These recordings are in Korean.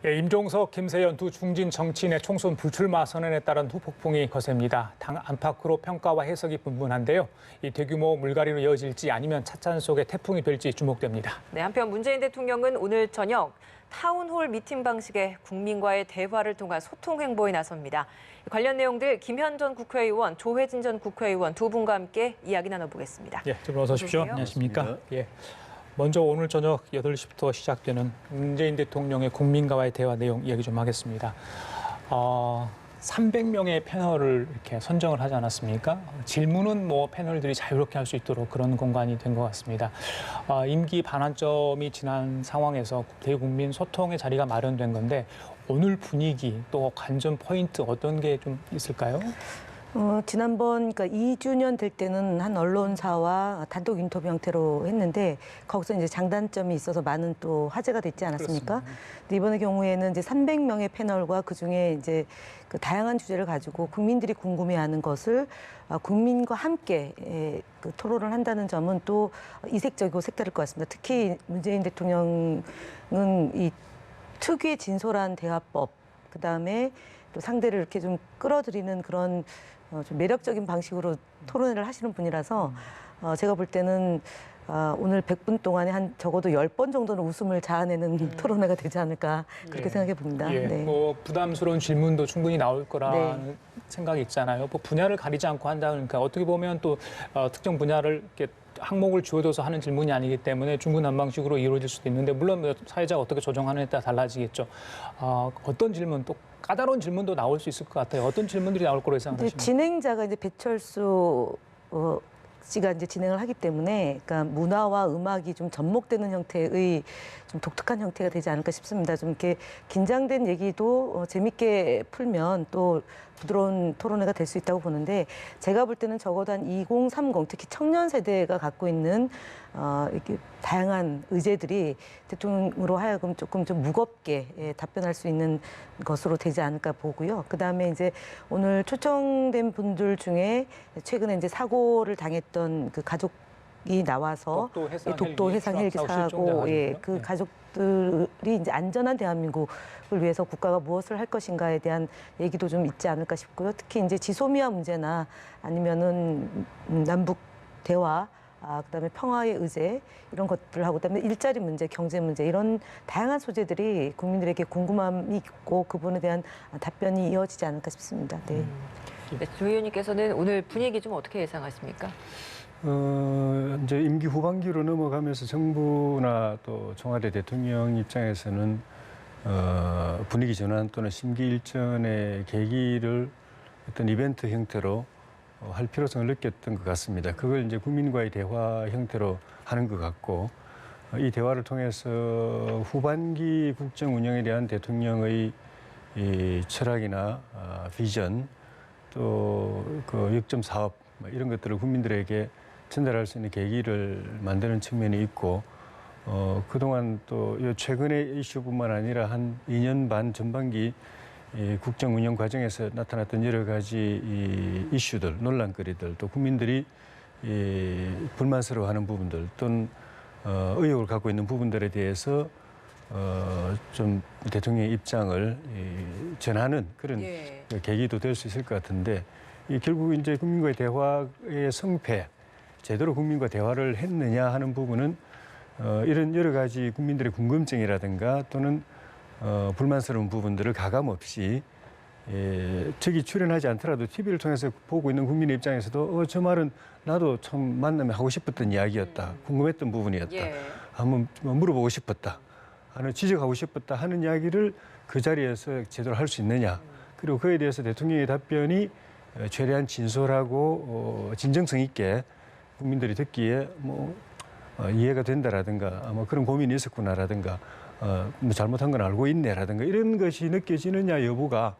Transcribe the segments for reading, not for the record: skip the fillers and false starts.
예, 임종석, 김세연 두 중진 정치인의 총선 불출마 선언에 따른 후폭풍이 거셉니다. 당 안팎으로 평가와 해석이 분분한데요. 이 대규모 물갈이로 이어질지 아니면 찻잔 속의 태풍이 될지 주목됩니다. 네, 한편 문재인 대통령은 오늘 저녁 타운홀 미팅 방식의 국민과의 대화를 통한 소통 행보에 나섭니다. 관련 내용들 김현 전 국회의원, 조혜진 전 국회의원 두 분과 함께 이야기 나눠보겠습니다. 예, 좀 어서 오십시오. 안녕하십니까? 예. 먼저 오늘 저녁 8시부터 시작되는 문재인 대통령의 국민과의 대화 내용 이야기 좀 하겠습니다. 300명의 패널을 이렇게 선정을 하지 않았습니까? 질문은 패널들이 자유롭게 할 수 있도록 그런 공간이 된 것 같습니다. 임기 반환점이 지난 상황에서 대국민 소통의 자리가 마련된 건데 오늘 분위기 또 관전 포인트 어떤 게 좀 있을까요? 지난번 그러니까 2주년 될 때는 한 언론사와 단독 인터뷰 형태로 했는데 거기서 이제 장단점이 있어서 많은 또 화제가 됐지 않았습니까? 근데 이번의 경우에는 이제 300명의 패널과 그 중에 이제 그 다양한 주제를 가지고 국민들이 궁금해하는 것을 국민과 함께 그 토론을 한다는 점은 또 이색적이고 색다를 것 같습니다. 특히 문재인 대통령은 이 특유의 진솔한 대화법, 그 다음에 또 상대를 이렇게 좀 끌어들이는 그런 좀 매력적인 방식으로 토론회를 하시는 분이라서 제가 볼 때는 오늘 100분 동안에 한 적어도 10번 정도는 웃음을 자아내는 토론회가 되지 않을까 그렇게 생각해 봅니다. 예, 네. 부담스러운 질문도 충분히 나올 거라는 네. 생각이 있잖아요. 분야를 가리지 않고 한다니까 어떻게 보면 또 특정 분야를 이렇게 항목을 주어져서 하는 질문이 아니기 때문에 중구난방식으로 이루어질 수도 있는데 물론 사회자가 어떻게 조정하느냐에 따라 달라지겠죠. 어떤 질문 또 까다로운 질문도 나올 수 있을 것 같아요. 어떤 질문들이 나올 거로 생각하십니까? 진행자가 이제 배철수 씨가 이제 진행을 하기 때문에 그러니까 문화와 음악이 좀 접목되는 형태의 좀 독특한 형태가 되지 않을까 싶습니다. 좀 이렇게 긴장된 얘기도 재밌게 풀면 또 부드러운 토론회가 될 수 있다고 보는데 제가 볼 때는 적어도 한 2030 특히 청년 세대가 갖고 있는 이렇게 다양한 의제들이 대통령으로 하여금 조금 좀 무겁게 답변할 수 있는 것으로 되지 않을까 보고요. 그다음에 이제 오늘 초청된 분들 중에 최근에 이제 사고를 당했던 그 가족이 나와서 독도 해상 헬기 사고, 그 가족들이 이제 안전한 대한민국을 위해서 국가가 무엇을 할 것인가에 대한 얘기도 좀 있지 않을까 싶고요. 특히 이제 지소미아 문제나 아니면은 남북 대화, 그다음에 평화의 의제 이런 것들하고 그다음에 일자리 문제, 경제 문제 이런 다양한 소재들이 국민들에게 궁금함이 있고 그분에 대한 답변이 이어지지 않을까 싶습니다. 네. 네, 조 의원님께서는 오늘 분위기 좀 어떻게 예상하십니까? 이제 임기 후반기로 넘어가면서 정부나 또 청와대 대통령 입장에서는 분위기 전환 또는 심기 일전의 계기를 어떤 이벤트 형태로 할 필요성을 느꼈던 것 같습니다. 그걸 이제 국민과의 대화 형태로 하는 것 같고 이 대화를 통해서 후반기 국정 운영에 대한 대통령의 이 철학이나 비전 또 그 역점 사업 이런 것들을 국민들에게 전달할 수 있는 계기를 만드는 측면이 있고 그동안 또 최근의 이슈뿐만 아니라 한 2년 반 전반기 국정 운영 과정에서 나타났던 여러 가지 이슈들, 논란거리들, 또 국민들이 불만스러워하는 부분들 또는 의혹을 갖고 있는 부분들에 대해서 좀 대통령의 입장을 전하는 그런 계기도 될 수 있을 것 같은데 결국 이제 국민과의 대화의 성패, 제대로 국민과 대화를 했느냐 하는 부분은 이런 여러 가지 국민들의 궁금증이라든가 또는 불만스러운 부분들을 가감 없이 저기 출연하지 않더라도 TV를 통해서 보고 있는 국민의 입장에서도 저 말은 나도 처음 만나면 하고 싶었던 이야기였다. 궁금했던 부분이었다. 한번 물어보고 싶었다. 하는 지적하고 싶었다 하는 이야기를 그 자리에서 제대로 할 수 있느냐. 그리고 그에 대해서 대통령의 답변이 최대한 진솔하고 진정성 있게 국민들이 듣기에 이해가 된다라든가 그런 고민이 있었구나라든가 잘못한 건 알고 있네라든가 이런 것이 느껴지느냐 여부가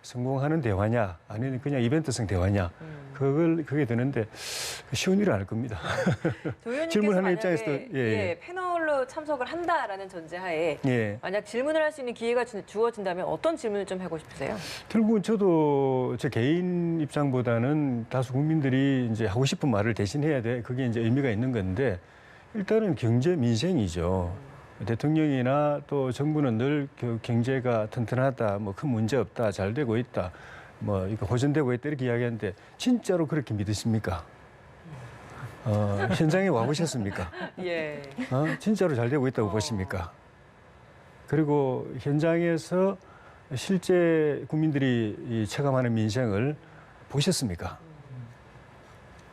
성공하는 대화냐 아니면 그냥 이벤트성 대화냐 그게 되는데 쉬운 일은 아닐 겁니다. 질문하는 입장에서도 패널로 참석을 한다라는 전제하에 만약 질문을 할 수 있는 기회가 주어진다면 어떤 질문을 좀 하고 싶으세요? 결국은 저도 제 개인 입장보다는 다수 국민들이 이제 하고 싶은 말을 대신해야 돼. 그게 이제 의미가 있는 건데 일단은 경제 민생이죠. 대통령이나 또 정부는 늘 경제가 튼튼하다, 뭐 큰 문제 없다, 잘 되고 있다, 뭐 이거 호전되고 있다 이렇게 이야기하는데 진짜로 그렇게 믿으십니까? 현장에 와 보셨습니까? 예. 진짜로 잘 되고 있다고 보십니까? 그리고 현장에서 실제 국민들이 이 체감하는 민생을 보셨습니까?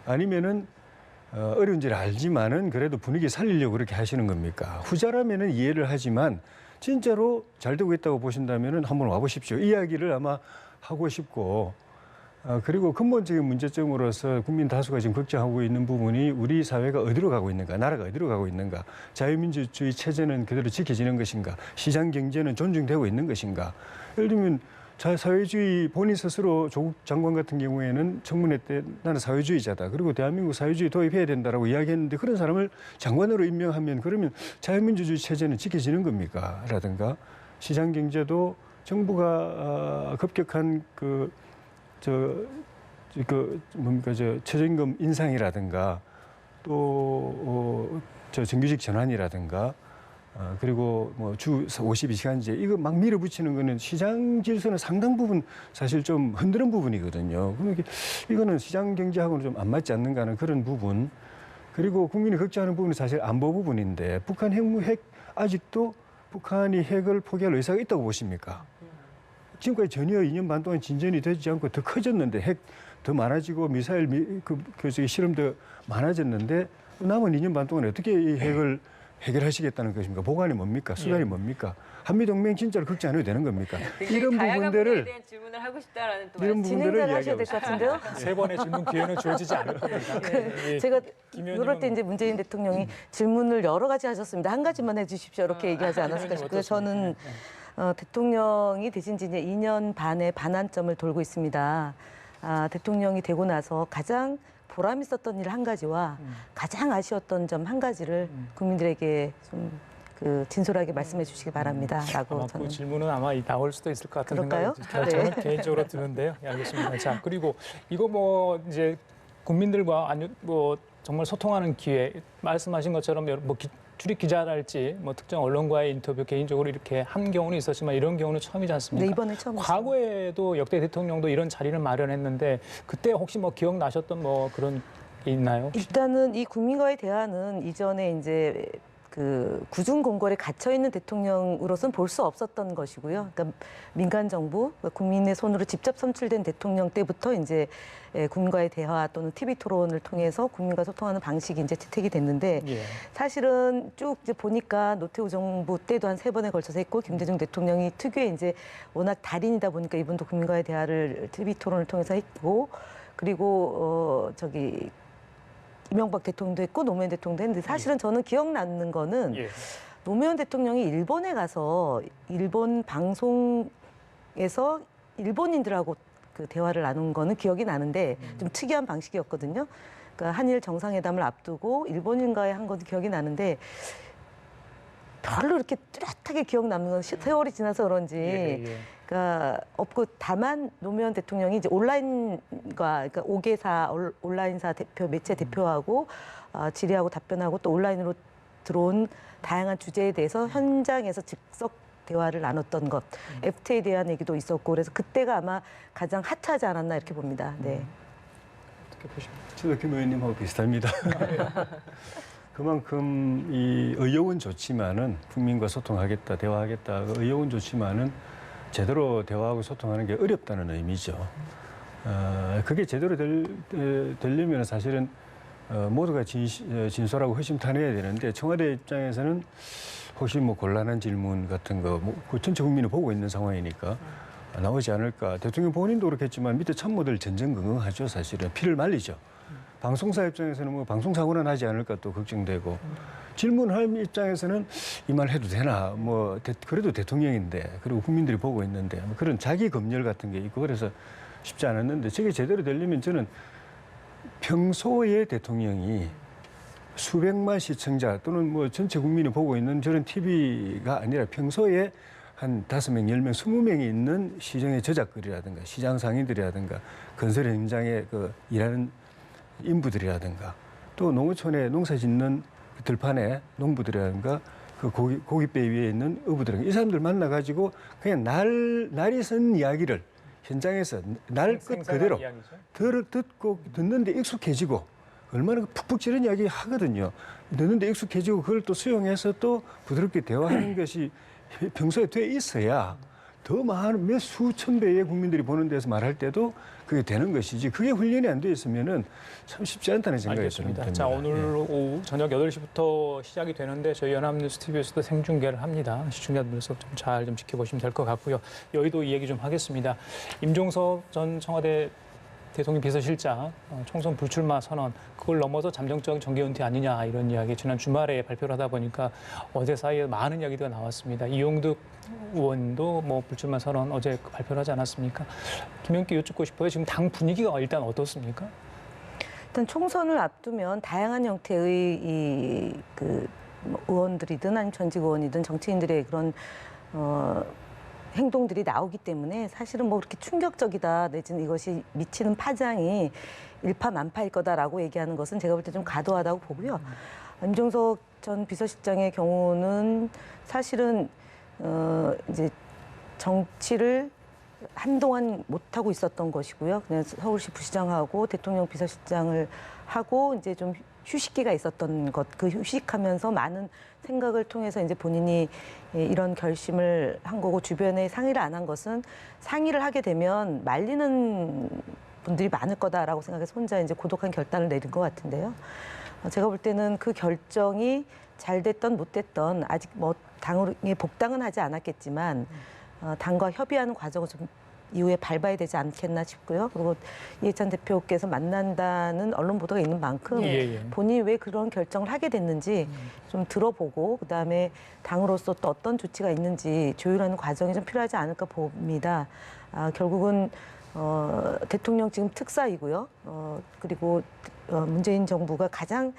아니면은 어려운지를 알지만은 그래도 분위기 살리려고 그렇게 하시는 겁니까? 후자라면은 이해를 하지만 진짜로 잘 되고 있다고 보신다면은 한번 와보십시오. 이야기를 아마 하고 싶고 그리고 근본적인 문제점으로서 국민 다수가 지금 걱정하고 있는 부분이 우리 사회가 어디로 가고 있는가, 나라가 어디로 가고 있는가, 자유민주주의 체제는 그대로 지켜지는 것인가, 시장 경제는 존중되고 있는 것인가. 예를 들면 사회주의 본인 스스로 조국 장관 같은 경우에는 청문회 때 나는 사회주의자다. 그리고 대한민국 사회주의 도입해야 된다라고 이야기했는데 그런 사람을 장관으로 임명하면 그러면 자유민주주의 체제는 지켜지는 겁니까? 라든가 시장 경제도 정부가 급격한 최저임금 인상이라든가 또 정규직 전환이라든가 그리고 뭐 주 52시간제 이거 막 밀어붙이는 거는 시장 질서는 상당 부분 사실 좀 흔드는 부분이거든요. 그러니까 이거는 시장 경제하고는 좀 안 맞지 않는가 하는 그런 부분. 그리고 국민이 걱정하는 부분은 사실 안보 부분인데 북한 핵 아직도 북한이 핵을 포기할 의사가 있다고 보십니까? 지금까지 전혀 2년 반 동안 진전이 되지 않고 더 커졌는데 핵 더 많아지고 미사일 실험도 많아졌는데 남은 2년 반 동안 어떻게 이 핵을 해결하시겠다는 것입니까? 보관이 뭡니까? 수단이 뭡니까? 한미동맹 진짜로 걱정 안 해도 되는 겁니까? 이런 부분들을 대한 질문을 하고 싶다라는 또 이런 부분들을 진행자를 하셔야 될 이야기하고 것 같은데요. 세 번의 질문 기회는 주어지지 않을 겁니다. 예, 제가 김 의원님은 그럴 때 이제 문재인 대통령이 질문을 여러 가지 하셨습니다. 한 가지만 해주십시오. 이렇게 얘기하지 않았을까 싶고요. 저는 대통령이 되신 지 이제 2년 반의 반환점을 돌고 있습니다. 대통령이 되고 나서 가장 보람 있었던 일 한 가지와 가장 아쉬웠던 점 한 가지를 국민들에게 좀 진솔하게 말씀해 주시기 바랍니다라고 아마 저는. 그 질문은 아마 나올 수도 있을 것 같은 그럴까요? 생각이 저는 개인적으로 드는데요. 예, 알겠습니다. 자, 그리고 이거 뭐 이제 국민들과 뭐 정말 소통하는 기회 말씀하신 것처럼 뭐 출입 기자랄지 뭐 특정 언론과의 인터뷰 개인적으로 이렇게 한 경우는 있었지만 이런 경우는 처음이지 않습니까? 네, 이번에 처음. 과거에도 역대 대통령도 이런 자리를 마련했는데 그때 혹시 뭐 기억나셨던 뭐 그런 게 있나요? 일단은 이 국민과의 대화는 이전에 이제 구중 공궐에 갇혀 있는 대통령으로서는 볼 수 없었던 것이고요. 그러니까 민간 정부, 국민의 손으로 직접 선출된 대통령 때부터 이제 국민과의 대화 또는 TV 토론을 통해서 국민과 소통하는 방식이 이제 채택이 됐는데 예. 사실은 쭉 이제 보니까 노태우 정부 때도 한 3번에 걸쳐서 했고 김대중 대통령이 특유의 이제 워낙 달인이다 보니까 이분도 국민과의 대화를 TV 토론을 통해서 했고 그리고 이명박 대통령도 했고 노무현 대통령도 했는데 사실은 저는 기억나는 거는 예. 노무현 대통령이 일본에 가서 일본 방송에서 일본인들하고 그 대화를 나눈 거는 기억이 나는데 좀 특이한 방식이었거든요. 그러니까 한일 정상회담을 앞두고 일본인과의 한 것도 기억이 나는데 별로 이렇게 뚜렷하게 기억 남는 건 세월이 지나서 그런지 예. 그러니까 없고 다만 노무현 대통령이 이제 온라인과 그러니까 5개사 온라인사 대표 매체 대표하고 질의하고 답변하고 또 온라인으로 들어온 다양한 주제에 대해서 현장에서 즉석 대화를 나눴던 것, FTA에 대한 얘기도 있었고 그래서 그때가 아마 가장 핫하지 않았나 이렇게 봅니다. 네. 어떻게 보십니까? 저도 김 의원님하고 비슷합니다. 그만큼 이 의욕은 좋지만은 국민과 소통하겠다, 대화하겠다, 의욕은 좋지만은 제대로 대화하고 소통하는 게 어렵다는 의미죠. 그게 제대로 되려면 사실은 모두가 진솔하고 허심탄회해야 되는데 청와대 입장에서는 혹시 뭐 곤란한 질문 같은 거, 전체 국민이 보고 있는 상황이니까 나오지 않을까. 대통령 본인도 그렇겠지만 밑에 참모들 전전긍긍하죠. 사실은 피를 말리죠. 방송사 입장에서는 뭐 방송사고는 하지 않을까 또 걱정되고 질문할 입장에서는 이 말 해도 되나 뭐 그래도 대통령인데 그리고 국민들이 보고 있는데 뭐 그런 자기 검열 같은 게 있고 그래서 쉽지 않았는데 저게 제대로 되려면 저는 평소에 대통령이 수백만 시청자 또는 뭐 전체 국민이 보고 있는 저런 TV가 아니라 평소에 한 5명, 10명, 20명이 있는 시정의 저작거리라든가 시장 상인들이라든가 건설 현장에 일하는 인부들이라든가 또 농어촌에 농사 짓는 들판에 농부들이라든가 그 고깃배 위에 있는 어부들, 이 사람들 만나가지고 그냥 날이 선 이야기를 현장에서 날 끝 그대로 듣는데 익숙해지고 얼마나 푹푹 찌른 이야기 하거든요. 듣는데 익숙해지고 그걸 또 수용해서 또 부드럽게 대화하는 것이 평소에 돼 있어야 더 많은 몇 수천 배의 국민들이 보는 데서 말할 때도 그게 되는 것이지 그게 훈련이 안 돼 있으면은 참 쉽지 않다는 생각이 듭니다. 자, 오늘 오후 저녁 8시부터 시작이 되는데 저희 연합뉴스 TV에서도 생중계를 합니다. 시청자분들께서 좀 잘 좀 지켜보시면 될 것 같고요. 여의도 이 얘기 좀 하겠습니다. 임종석 전 청와대 대통령 비서실장 총선 불출마 선언 그걸 넘어서 잠정적 정계 은퇴 아니냐 이런 이야기 지난 주말에 발표를 하다 보니까 어제 사이에 많은 이야기가 나왔습니다. 이용득 의원도 뭐 불출마 선언 어제 발표를 하지 않았습니까? 김영기 여쭙고 싶어요. 지금 당 분위기가 일단 어떻습니까? 일단 총선을 앞두면 다양한 형태의 의원들이든 아니면 전직 의원이든 정치인들의 그런 행동들이 나오기 때문에 사실은 뭐 그렇게 충격적이다 내지는 이것이 미치는 파장이 일파만파일 거다라고 얘기하는 것은 제가 볼 때 좀 과도하다고 보고요. 임종석 전 비서실장의 경우는 사실은 이제 정치를 한동안 못하고 있었던 것이고요. 그냥 서울시 부시장하고 대통령 비서실장을 하고 이제 좀 휴식기가 있었던 것, 그 휴식하면서 많은 생각을 통해서 이제 본인이 이런 결심을 한 거고 주변에 상의를 안 한 것은 상의를 하게 되면 말리는 분들이 많을 거다라고 생각해서 혼자 이제 고독한 결단을 내린 것 같은데요. 제가 볼 때는 그 결정이 잘 됐던 못 됐던 아직 뭐 당에 복당은 하지 않았겠지만 당과 협의하는 과정을 좀 이후에 밟아야 되지 않겠나 싶고요. 그리고 이해찬 대표께서 만난다는 언론 보도가 있는 만큼 본인이 왜 그런 결정을 하게 됐는지 좀 들어보고 그다음에 당으로서 또 어떤 조치가 있는지 조율하는 과정이 좀 필요하지 않을까 봅니다. 결국은 대통령 지금 특사이고요. 그리고 문재인 정부가 가장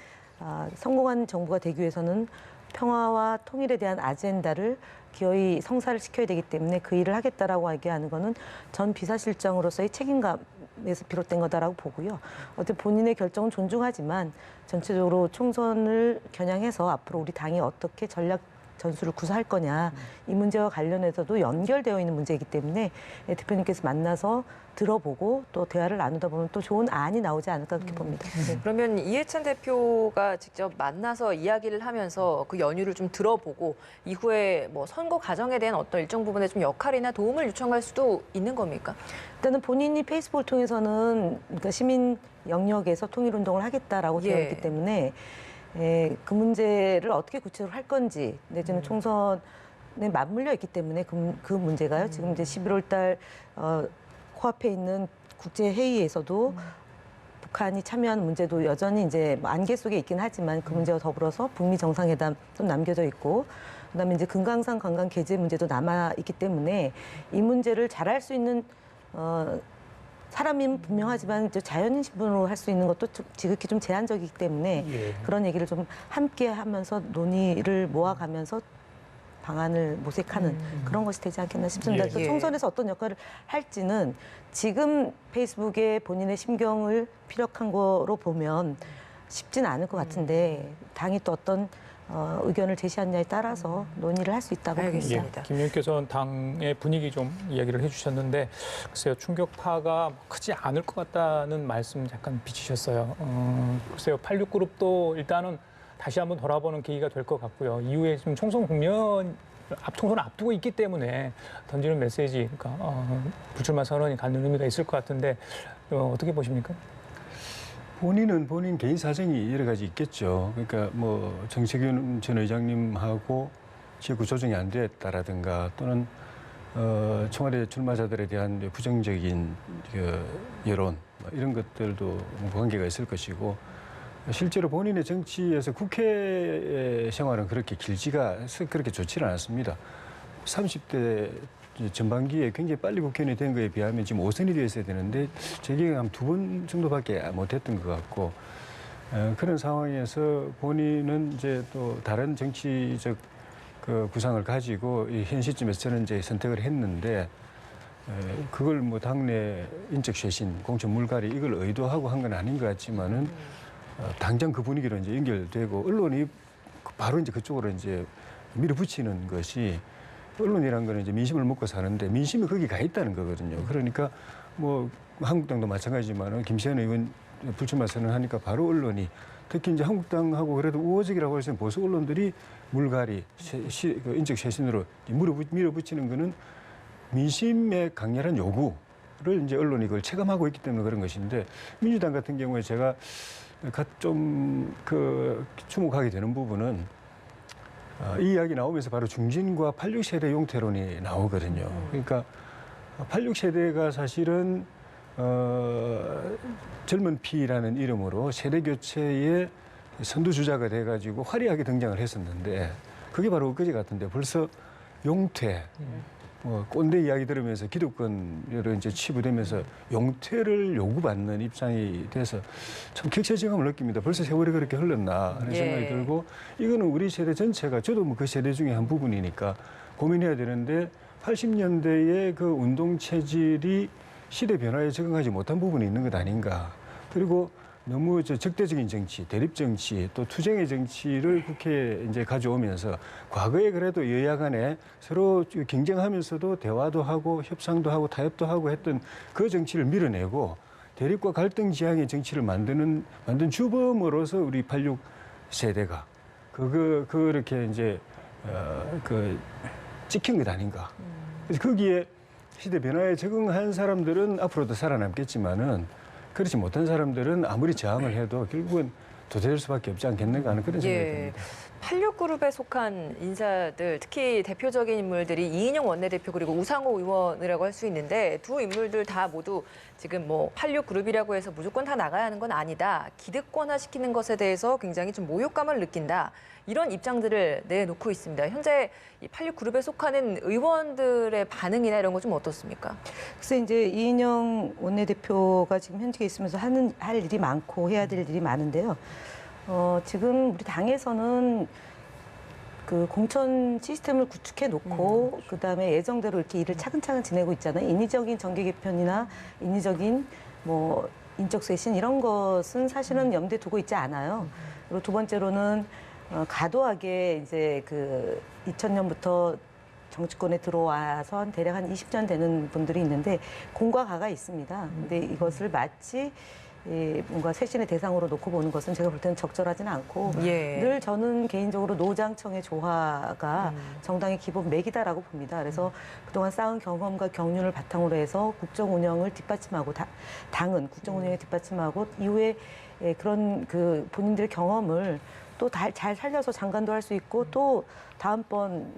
성공한 정부가 되기 위해서는 평화와 통일에 대한 아젠다를 기어이 성사를 시켜야 되기 때문에 그 일을 하겠다라고 얘기하는 거는 전 비서실장으로서의 책임감에서 비롯된 거다라고 보고요. 어쨌든 본인의 결정은 존중하지만 전체적으로 총선을 겨냥해서 앞으로 우리 당이 어떻게 전략 전술을 구사할 거냐 이 문제와 관련해서도 연결되어 있는 문제이기 때문에 대표님께서 만나서 들어보고 또 대화를 나누다 보면 또 좋은 안이 나오지 않을까 그렇게 봅니다. 그러면 이해찬 대표가 직접 만나서 이야기를 하면서 그 연유를 좀 들어보고 이후에 뭐 선거 과정에 대한 어떤 일정 부분에 좀 역할이나 도움을 요청할 수도 있는 겁니까? 일단은 본인이 페이스북을 통해서는 그러니까 시민 영역에서 통일운동을 하겠다라고 되어 있기 때문에 그 문제를 어떻게 구체적으로 할 건지 내지는 총선에 맞물려 있기 때문에 그 문제가요. 지금 이제 11월 달 코앞에 있는 국제회의에서도 북한이 참여하는 문제도 여전히 이제 안개 속에 있긴 하지만 그 문제와 더불어서 북미 정상회담 좀 남겨져 있고 그다음에 이제 금강산 관광 개제 문제도 남아 있기 때문에 이 문제를 잘할 수 있는 사람은 분명하지만 자연인 신분으로 할 수 있는 것도 지극히 좀 제한적이기 때문에 그런 얘기를 좀 함께 하면서 논의를 모아가면서 방안을 모색하는 그런 것이 되지 않겠나 싶습니다. 또 총선에서 어떤 역할을 할지는 지금 페이스북에 본인의 심경을 피력한 거로 보면 쉽지는 않을 것 같은데 당이 또 어떤 의견을 제시하느냐에 따라서 논의를 할 수 있다고 봅니다. 김 의원께서는 당의 분위기 좀 이야기를 해주셨는데 글쎄요 충격파가 크지 않을 것 같다는 말씀 잠깐 비치셨어요. 글쎄요 86그룹도 일단은 다시 한번 돌아보는 계기가 될 것 같고요. 이후에 지금 총선 국면 총선을 앞두고 있기 때문에 던지는 메시지, 그러니까 불출마 선언이 갖는 의미가 있을 것 같은데 어떻게 보십니까? 본인은 본인 개인 사정이 여러 가지 있겠죠. 그러니까 뭐 정세균 전 의장님하고 지역구 조정이 안 됐다라든가 또는 청와대 출마자들에 대한 부정적인 여론 이런 것들도 관계가 있을 것이고 실제로 본인의 정치에서 국회 생활은 그렇게 그렇게 좋지는 않았습니다. 30대 전반기에 굉장히 빨리 국회의원이 된 거에 비하면 지금 5선이 되어 있어야 되는데 제 기억에 한 2번 정도밖에 못했던 것 같고 그런 상황에서 본인은 이제 또 다른 정치적 그 구상을 가지고 현 시점에서 저는 이제 선택을 했는데 그걸 뭐 당내 인적 쇄신, 공천 물갈이 이걸 의도하고 한 건 아닌 것 같지만은 당장 그 분위기로 이제 연결되고 언론이 바로 이제 그쪽으로 이제 밀어붙이는 것이 언론이란 거는 이제 민심을 먹고 사는데 민심이 거기 가 있다는 거거든요. 그러니까 뭐 한국당도 마찬가지지만 김세현 의원 불출마 선언하니까 바로 언론이 특히 이제 한국당하고 그래도 우호적이라고 할 수 있는 보수 언론들이 물갈이, 그 인적 쇄신으로 밀어붙이는 거는 민심의 강렬한 요구를 이제 언론이 그걸 체감하고 있기 때문에 그런 것인데 민주당 같은 경우에 제가 좀 주목하게 되는 부분은 이 이야기 나오면서 바로 중진과 86세대 용태론이 나오거든요. 그러니까 86세대가 사실은 젊은 피라는 이름으로 세대 교체의 선두주자가 돼가지고 화려하게 등장을 했었는데 그게 바로 엊그제 같은데 벌써 용퇴, 꼰대 이야기 들으면서 기득권으로 이제 치부되면서 용퇴를 요구받는 입장이 돼서 참 격세지감을 느낍니다. 벌써 세월이 그렇게 흘렀나 하는 생각이 들고 이거는 우리 세대 전체가 저도 뭐 그 세대 중에 한 부분이니까 고민해야 되는데 80년대의 그 운동 체질이 시대 변화에 적응하지 못한 부분이 있는 것 아닌가. 그리고 너무 적대적인 정치, 대립 정치, 또 투쟁의 정치를 국회에 이제 가져오면서 과거에 그래도 여야 간에 서로 경쟁하면서도 대화도 하고 협상도 하고 타협도 하고 했던 그 정치를 밀어내고 대립과 갈등 지향의 정치를 만든 주범으로서 우리 86 세대가 그렇게 이제 찍힌 것 아닌가. 그래서 거기에 시대 변화에 적응한 사람들은 앞으로도 살아남겠지만은 그렇지 못한 사람들은 아무리 저항을 해도 결국은 도태될 수밖에 없지 않겠는가 하는 그런 생각이 듭니다. 86그룹에 속한 인사들, 특히 대표적인 인물들이 이인영 원내대표 그리고 우상호 의원이라고 할 수 있는데 두 인물들 다 모두 지금 뭐 86그룹이라고 해서 무조건 다 나가야 하는 건 아니다. 기득권화시키는 것에 대해서 굉장히 좀 모욕감을 느낀다. 이런 입장들을 내놓고 있습니다. 현재 이 86그룹에 속하는 의원들의 반응이나 이런 거 좀 어떻습니까? 그래서 이제 이인영 원내대표가 지금 현직에 있으면서 할 일이 많고 해야 될 일이 많은데요. 지금 우리 당에서는 그 공천 시스템을 구축해 놓고 그다음에 예정대로 이렇게 일을 차근차근 지내고 있잖아요. 인위적인 정계 개편이나 인위적인 뭐 인적 쇄신 이런 것은 사실은 염두에 두고 있지 않아요. 그리고 두 번째로는 과도하게 이제 그 2000년부터 정치권에 들어와서 대략 한 20년 되는 분들이 있는데 공과 가가 있습니다. 근데 이것을 마치 뭔가 쇄신의 대상으로 놓고 보는 것은 제가 볼 때는 적절하지는 않고 늘 저는 개인적으로 노장청의 조화가 정당의 기본 맥이다라고 봅니다. 그래서 그동안 쌓은 경험과 경륜을 바탕으로 해서 국정 운영을 뒷받침하고 당은 국정 운영에 뒷받침하고 이후에 그런 그 본인들의 경험을 또 잘 살려서 장관도 할 수 있고 또 다음번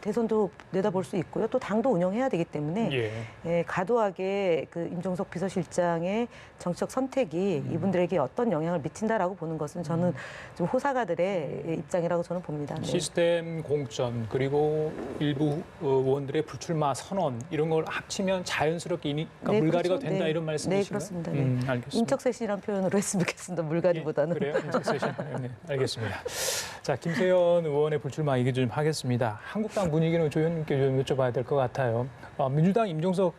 대선도 내다볼 수 있고요. 또 당도 운영해야 되기 때문에 과도하게 그 임종석 비서실장의 정치적 선택이 이분들에게 어떤 영향을 미친다라고 보는 것은 저는 좀 호사가들의 입장이라고 저는 봅니다. 네. 시스템 공천 그리고 일부 의원들의 불출마 선언 이런 걸 합치면 자연스럽게 네, 물갈이가 그렇죠. 된다 네. 이런 말씀이신가요? 네, 그렇습니다. 네. 알겠습니다. 인적쇄신이라는 표현으로 했으면 좋겠습니다. 물갈이보다는. 그래요? 인적쇄신. 네, 알겠습니다. 자, 김세현 의원의 불출마 얘기 좀 하겠습니다. 한국당 분위기는 조현님께 좀 여쭤봐야 될 것 같아요. 민주당 임종석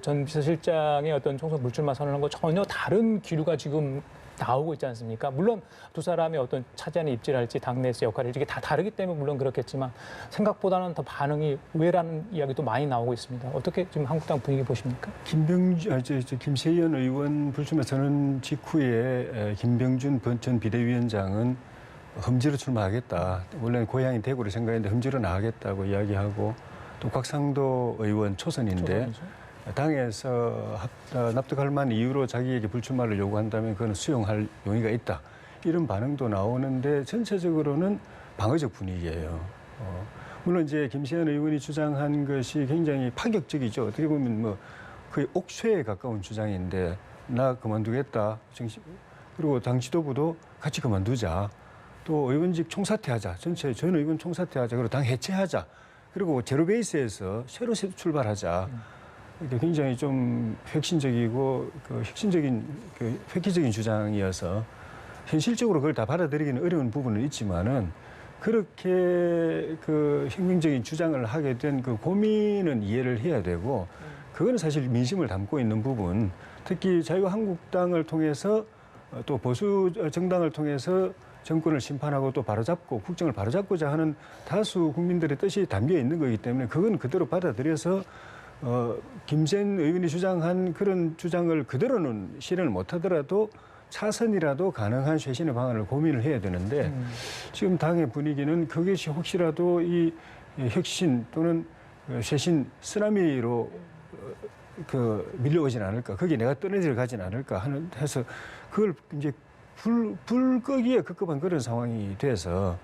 전 비서실장의 어떤 총선 불출마 선언한 거 전혀 다른 기류가 지금 나오고 있지 않습니까? 물론 두 사람의 어떤 차지하는 입지랄지 당내에서 역할이 이게 다 다르기 때문에 물론 그렇겠지만 생각보다는 더 반응이 의외라는 이야기도 많이 나오고 있습니다. 어떻게 지금 한국당 분위기 보십니까? 김세현 의원 불출마 선언 직후에 김병준 전 비대위원장은 험지로 출마하겠다. 원래는 고향이 대구를 생각했는데 험지로 나가겠다고 이야기하고 또 곽상도 의원 초선인데 당에서 납득할 만한 이유로 자기에게 불출마를 요구한다면 그건 수용할 용의가 있다. 이런 반응도 나오는데 전체적으로는 방어적 분위기예요. 물론 이제 김세현 의원이 주장한 것이 굉장히 파격적이죠. 어떻게 보면 뭐 거의 옥죄에 가까운 주장인데 나 그만두겠다. 그리고 당 지도부도 같이 그만두자. 또 의원직 총사퇴하자. 전 의원 총사퇴하자. 그리고 당 해체하자. 그리고 제로 베이스에서 새로 출발하자. 이게 굉장히 좀 혁신적이고 획기적인 주장이어서 현실적으로 그걸 다 받아들이기는 어려운 부분은 있지만은 그렇게 그 혁명적인 주장을 하게 된 그 고민은 이해를 해야 되고 그거는 사실 민심을 담고 있는 부분 특히 자유한국당을 통해서 또 보수 정당을 통해서 정권을 심판하고 또 바로잡고 국정을 바로잡고자 하는 다수 국민들의 뜻이 담겨 있는 거기 때문에 그건 그대로 받아들여서 김재현 의원이 주장한 그런 주장을 그대로는 실현을 못하더라도 차선이라도 가능한 쇄신의 방안을 고민을 해야 되는데 지금 당의 분위기는 그것이 혹시라도 이 혁신 또는 쇄신 쓰나미로 밀려오진 않을까, 거기에 내가 떠내질 가진 않을까 해서 그걸 이제 불 끄기에 급급한 그런 상황이 돼서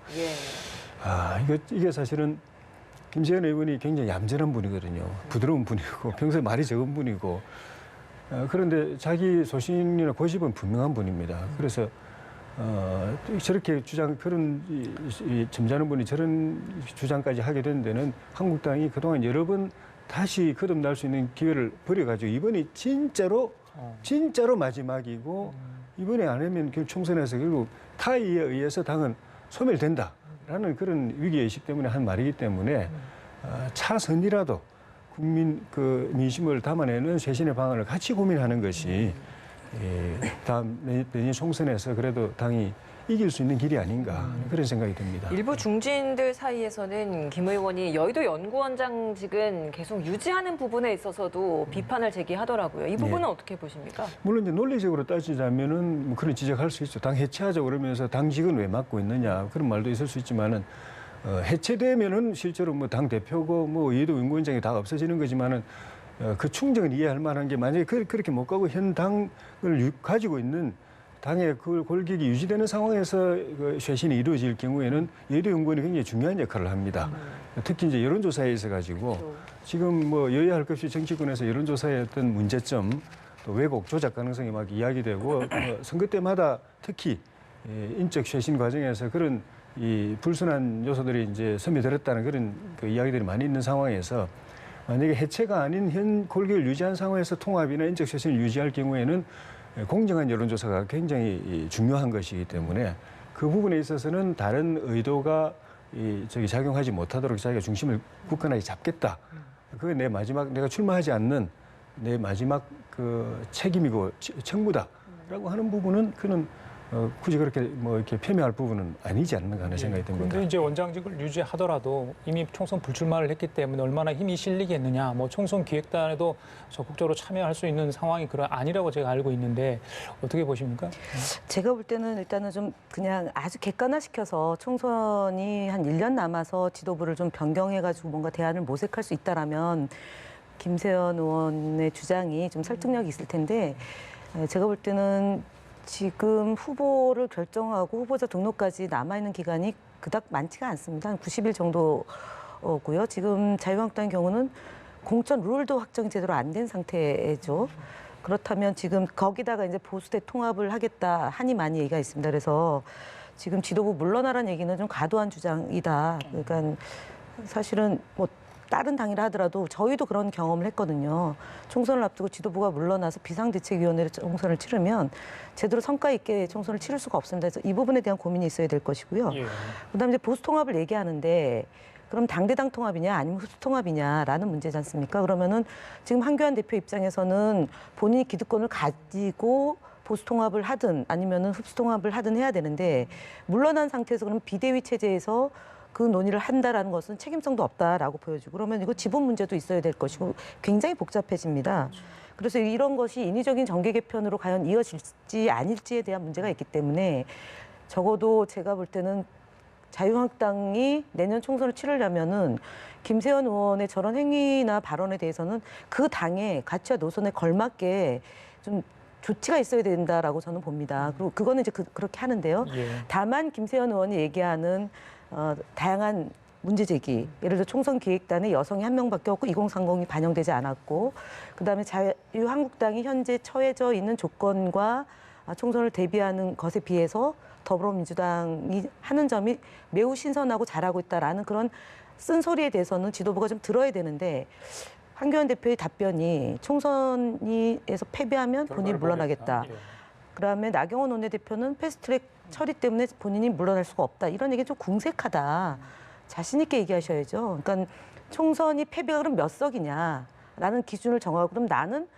이게 사실은 김재현 의원이 굉장히 얌전한 분이거든요. 부드러운 분이고 평소에 말이 적은 분이고 그런데 자기 소신이나 고집은 분명한 분입니다. 그래서 저렇게 그런 점잖은 분이 저런 주장까지 하게 된 데는 한국당이 그동안 여러 번 다시 거듭날 수 있는 기회를 버려가지고 이번이 진짜로 마지막이고 이번에 안 하면 총선에서 결국 타의에 의해서 당은 소멸된다라는 그런 위기의식 때문에 한 말이기 때문에 차선이라도 국민 민심을 담아내는 쇄신의 방안을 같이 고민하는 것이 다음 내년 총선에서 그래도 당이 이길 수 있는 길이 아닌가 그런 생각이 듭니다. 일부 중진들 사이에서는 김 의원이 여의도 연구원장직은 계속 유지하는 부분에 있어서도 비판을 제기하더라고요. 이 부분은 어떻게 보십니까? 물론 이제 논리적으로 따지자면은 뭐 그런 지적할 수 있죠. 당 해체하자 그러면서 당직은 왜 맡고 있느냐 그런 말도 있을 수 있지만은 해체되면은 실제로 뭐 당 대표고 뭐 여의도 연구원장이 다 없어지는 거지만은 그 충정을 이해할 만한 게 만약에 그렇게 못 가고 현 당을 가지고 있는 당의 그 골격이 유지되는 상황에서 그 쇄신이 이루어질 경우에는 여의도 연구원이 굉장히 중요한 역할을 합니다. 특히 이제 여론조사에 있어 가지고 지금 뭐 여야 할 것 없이 정치권에서 여론조사의 어떤 문제점, 또 왜곡, 조작 가능성이 막 이야기되고 선거 때마다 특히 인적 쇄신 과정에서 그런 이 불순한 요소들이 이제 스며들었다는 그런 그 이야기들이 많이 있는 상황에서 만약에 해체가 아닌 현 골격을 유지한 상황에서 통합이나 인적 쇄신을 유지할 경우에는 공정한 여론조사가 굉장히 중요한 것이기 때문에 그 부분에 있어서는 다른 의도가 작용하지 못하도록 자기가 중심을 굳건하게 잡겠다. 그게 내가 출마하지 않는 내 마지막 그 책임이고 책무다라고 하는 부분은 그는 굳이 그렇게 뭐 이렇게 폄훼할 부분은 아니지 않는가 하는 생각이 듭니다. 그런데 이제 원장직을 유지하더라도 이미 총선 불출마를 했기 때문에 얼마나 힘이 실리겠느냐. 뭐 총선 기획단에도 적극적으로 참여할 수 있는 상황이 아니라고 제가 알고 있는데 어떻게 보십니까? 제가 볼 때는 일단은 좀 그냥 아주 객관화시켜서 총선이 한 1년 남아서 지도부를 좀 변경해가지고 뭔가 대안을 모색할 수 있다라면 김세현 의원의 주장이 좀 설득력이 있을 텐데 제가 볼 때는 지금 후보를 결정하고 후보자 등록까지 남아있는 기간이 그닥 많지가 않습니다. 한 90일 정도고요. 지금 자유한국당의 경우는 공천 룰도 확정이 제대로 안 된 상태죠. 그렇다면 지금 거기다가 이제 보수대 통합을 하겠다 하니 많이 얘기가 있습니다. 그래서 지금 지도부 물러나라는 얘기는 좀 과도한 주장이다. 그러니까 사실은 뭐 다른 당이라 하더라도 저희도 그런 경험을 했거든요. 총선을 앞두고 지도부가 물러나서 비상대책위원회로 총선을 치르면 제대로 성과 있게 총선을 치를 수가 없습니다. 그래서 이 부분에 대한 고민이 있어야 될 것이고요. 그다음에 이제 보수 통합을 얘기하는데 그럼 당대당 통합이냐 아니면 흡수 통합이냐라는 문제지 않습니까? 그러면은 지금 한교안 대표 입장에서는 본인이 기득권을 가지고 보수 통합을 하든 아니면은 흡수 통합을 하든 해야 되는데 물러난 상태에서 그러면 비대위 체제에서 그 논의를 한다라는 것은 책임성도 없다라고 보여지고 그러면 이거 지분 문제도 있어야 될 것이고 굉장히 복잡해집니다. 그래서 이런 것이 인위적인 정계 개편으로 과연 이어질지 아닐지에 대한 문제가 있기 때문에 적어도 제가 볼 때는 자유한국당이 내년 총선을 치르려면은 김세현 의원의 저런 행위나 발언에 대해서는 그 당의 가치와 노선에 걸맞게 좀 조치가 있어야 된다라고 저는 봅니다. 그리고 그거는 이제 그렇게 하는데요. 다만 김세현 의원이 얘기하는 다양한 문제 제기, 예를 들어 총선 기획단에 여성이 한 명밖에 없고 2030이 반영되지 않았고 그다음에 자유한국당이 현재 처해져 있는 조건과 총선을 대비하는 것에 비해서 더불어민주당이 하는 점이 매우 신선하고 잘하고 있다라는 그런 쓴소리에 대해서는 지도부가 좀 들어야 되는데 한교안 대표의 답변이 총선에서 패배하면 본인이 물러나겠다. 그다음에 나경원 원내대표는 패스트트랙 처리 때문에 본인이 물러날 수가 없다. 이런 얘기는 좀 궁색하다. 자신 있게 얘기하셔야죠. 그러니까 총선이 패배가 그럼 몇 석이냐라는 기준을 정하고 그럼 나는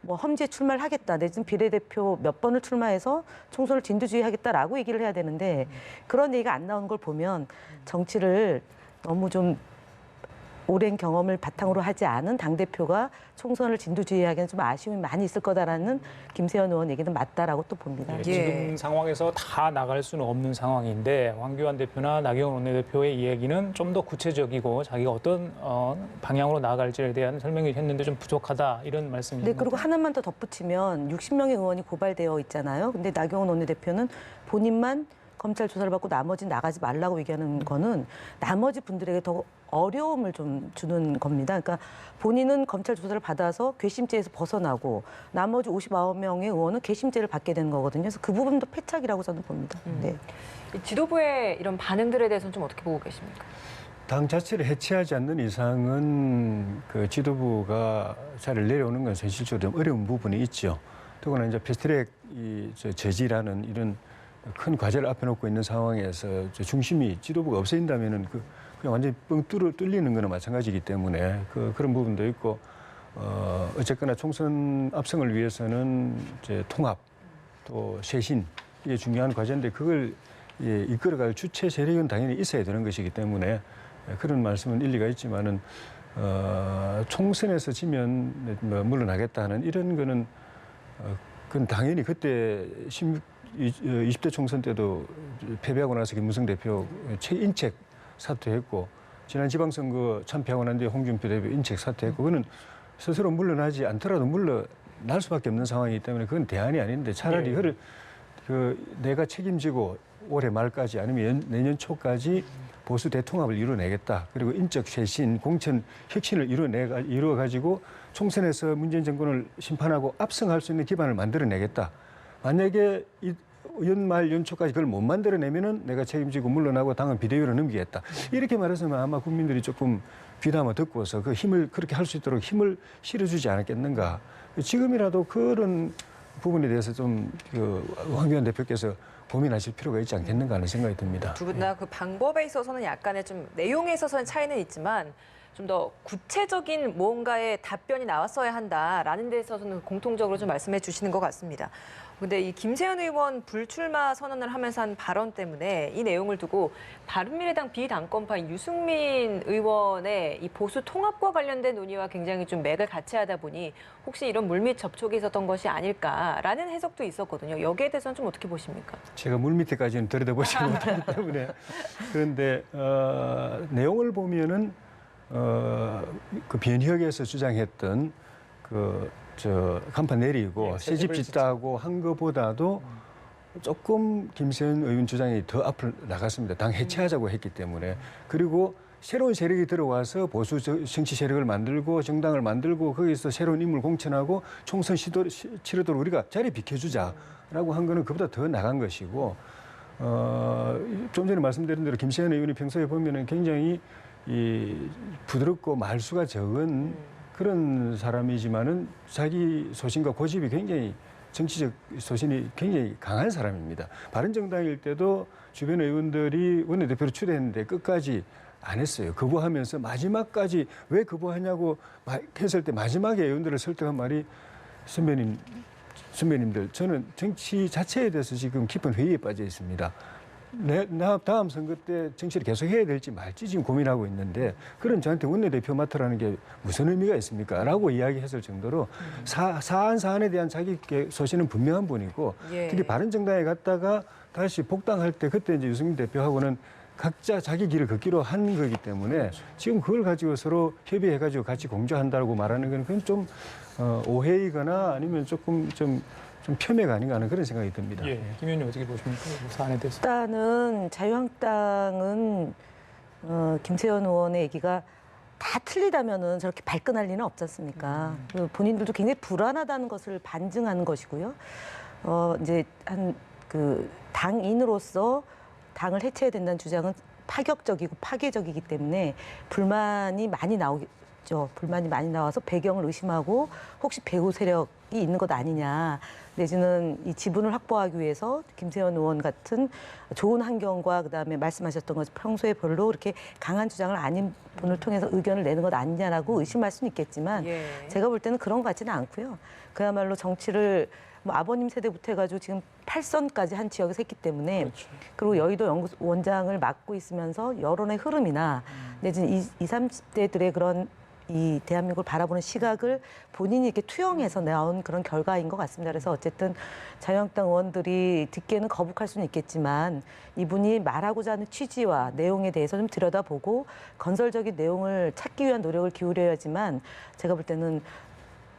뭐 험지에 출마를 하겠다, 내지는 비례대표 몇 번을 출마해서 총선을 진두지휘하겠다라고 얘기를 해야 되는데 그런 얘기가 안 나오는 걸 보면 정치를 너무 좀 오랜 경험을 바탕으로 하지 않은 당대표가 총선을 진두지휘하기에는 좀 아쉬움이 많이 있을 거다라는 김세현 의원 얘기는 맞다라고 또 봅니다. 예, 지금 상황에서 다 나갈 수는 없는 상황인데 황교안 대표나 나경원 원내대표의 이야기는 좀 더 구체적이고 자기가 어떤 방향으로 나아갈지에 대한 설명이 했는데 좀 부족하다 이런 말씀이신 네, 그리고 하나만 더 덧붙이면 60명의 의원이 고발되어 있잖아요. 근데 나경원 원내대표는 본인만 검찰 조사를 받고 나머지 나가지 말라고 얘기하는 거는 나머지 분들에게 더 어려움을 좀 주는 겁니다. 그러니까 본인은 검찰 조사를 받아서 괘씸죄에서 벗어나고 나머지 59명의 의원은 괘씸죄를 받게 되는 거거든요. 그래서 그 부분도 패착이라고 저는 봅니다. 네. 이 지도부의 이런 반응들에 대해서는 좀 어떻게 보고 계십니까? 당 자체를 해체하지 않는 이상은 그 지도부가 자리를 내려오는 건 현실적으로 좀 어려운 부분이 있죠. 더구나 이제 패스트트랙 저지라는 이런 큰 과제를 앞에 놓고 있는 상황에서 중심이 지도부가 없어진다면은 그냥 완전히 뻥 뚫리는 거나 마찬가지이기 때문에 그런 부분도 있고 어쨌거나 총선 압승을 위해서는 이제 통합 또 쇄신 이게 중요한 과제인데 그걸 이끌어갈 주체 세력은 당연히 있어야 되는 것이기 때문에 그런 말씀은 일리가 있지만은 총선에서 지면 물러나겠다 하는 이런 거는 그건 당연히 그때 20대 총선 때도 패배하고 나서 김무성 대표 최인책 사퇴했고 지난 지방선거 참패하고 난 뒤에 홍준표 대표 인책 사퇴했고 그거는 스스로 물러나지 않더라도 물러날 수밖에 없는 상황이기 때문에 그건 대안이 아닌데 차라리 그걸 내가 책임지고 올해 말까지 아니면 내년 초까지 보수 대통합을 이뤄내겠다. 그리고 인적 쇄신, 공천 혁신을 이루어가지고 총선에서 문재인 정권을 심판하고 압승할 수 있는 기반을 만들어내겠다. 만약에 연말 연초까지 그걸 못 만들어내면은 내가 책임지고 물러나고 당은 비대위로 넘기겠다. 이렇게 말해서는 아마 국민들이 조금 귀담아 듣고서 그 힘을 그렇게 할 수 있도록 힘을 실어주지 않았겠는가. 지금이라도 그런 부분에 대해서 좀 황교안 대표께서 고민하실 필요가 있지 않겠는가 하는 생각이 듭니다. 두 분 다 그 방법에 있어서는 약간의 좀 내용에 있어서는 차이는 있지만 좀 더 구체적인 뭔가의 답변이 나왔어야 한다라는 데 있어서는 공통적으로 좀 말씀해 주시는 것 같습니다. 근데 이 김세현 의원 불출마 선언을 하면서 한 발언 때문에 이 내용을 두고 바른미래당 비당권파인 유승민 의원의 이 보수 통합과 관련된 논의와 굉장히 좀 맥을 같이 하다 보니 혹시 이런 물밑 접촉이 있었던 것이 아닐까라는 해석도 있었거든요. 여기에 대해서는 좀 어떻게 보십니까? 제가 물밑에까지는 들여다보지 못하기 때문에 그런데 내용을 보면은 그 변혁에서 주장했던 간판 내리고 새집 짓다고 한 것보다도 조금 김세현 의원 주장이 더 앞을 나갔습니다. 당 해체하자고 했기 때문에. 그리고 새로운 세력이 들어와서 보수 정치 세력을 만들고 정당을 만들고 거기서 새로운 인물 공천하고 총선 치르도록 우리가 자리 비켜주자라고 한 거는 그보다 더 나간 것이고 좀 전에 말씀드린 대로 김세현 의원이 평소에 보면은 굉장히 부드럽고 말수가 적은 그런 사람이지만은 자기 소신과 고집이 굉장히 정치적 소신이 굉장히 강한 사람입니다. 바른정당일 때도 주변 의원들이 원내대표로 추대했는데 끝까지 안 했어요. 거부하면서 마지막까지 왜 거부하냐고 했을 때 마지막에 의원들을 설득한 말이 선배님들 저는 정치 자체에 대해서 지금 깊은 회의에 빠져 있습니다. 나 다음 선거 때 정치를 계속 해야 될지 말지 지금 고민하고 있는데 그런 저한테 원내대표 맡으라는 게 무슨 의미가 있습니까? 라고 이야기했을 정도로 사안에 대한 자기 소신은 분명한 분이고 특히 바른정당에 갔다가 다시 복당할 때 그때 이제 유승민 대표하고는 각자 자기 길을 걷기로 한 거기 때문에 지금 그걸 가지고 서로 협의해가지고 같이 공조한다고 말하는 건 그건 좀 오해이거나 아니면 조금 좀 폄훼가 아닌가 하는 그런 생각이 듭니다. 예, 김 의원님 어떻게 보십니까? 이 사안에 대해서. 일단은 자유한국당은 김세현 의원의 얘기가 다 틀리다면은 저렇게 발끈할 리는 없지 않습니까? 본인들도 굉장히 불안하다는 것을 반증하는 것이고요. 이제 당인으로서 당을 해체해야 된다는 주장은 파격적이고 파괴적이기 때문에 불만이 많이 나오겠죠. 불만이 많이 나와서 배경을 의심하고 혹시 배후 세력 있는 것 아니냐. 내지는 이 지분을 확보하기 위해서 김세현 의원 같은 좋은 환경과 그다음에 말씀하셨던 것 평소에 별로 그렇게 강한 주장을 아닌 분을 통해서 의견을 내는 것 아니냐라고 의심할 수는 있겠지만 제가 볼 때는 그런 것 같지는 않고요. 그야말로 정치를 뭐 아버님 세대부터 해가지고 지금 8선까지 한 지역에서 했기 때문에 그리고 여의도 연구원장을 맡고 있으면서 여론의 흐름이나 내지는 20, 30대들의 그런 이 대한민국을 바라보는 시각을 본인이 이렇게 투영해서 나온 그런 결과인 것 같습니다. 그래서 어쨌든 자유한국당 의원들이 듣기에는 거북할 수는 있겠지만 이분이 말하고자 하는 취지와 내용에 대해서 좀 들여다보고 건설적인 내용을 찾기 위한 노력을 기울여야지만 제가 볼 때는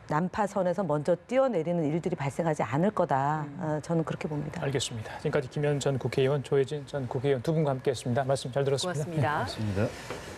난파선에서 먼저 뛰어내리는 일들이 발생하지 않을 거다. 저는 그렇게 봅니다. 알겠습니다. 지금까지 김현 전 국회의원, 조혜진 전 국회의원 두 분과 함께했습니다. 말씀 잘 들었습니다. 고맙습니다. 맞습니다.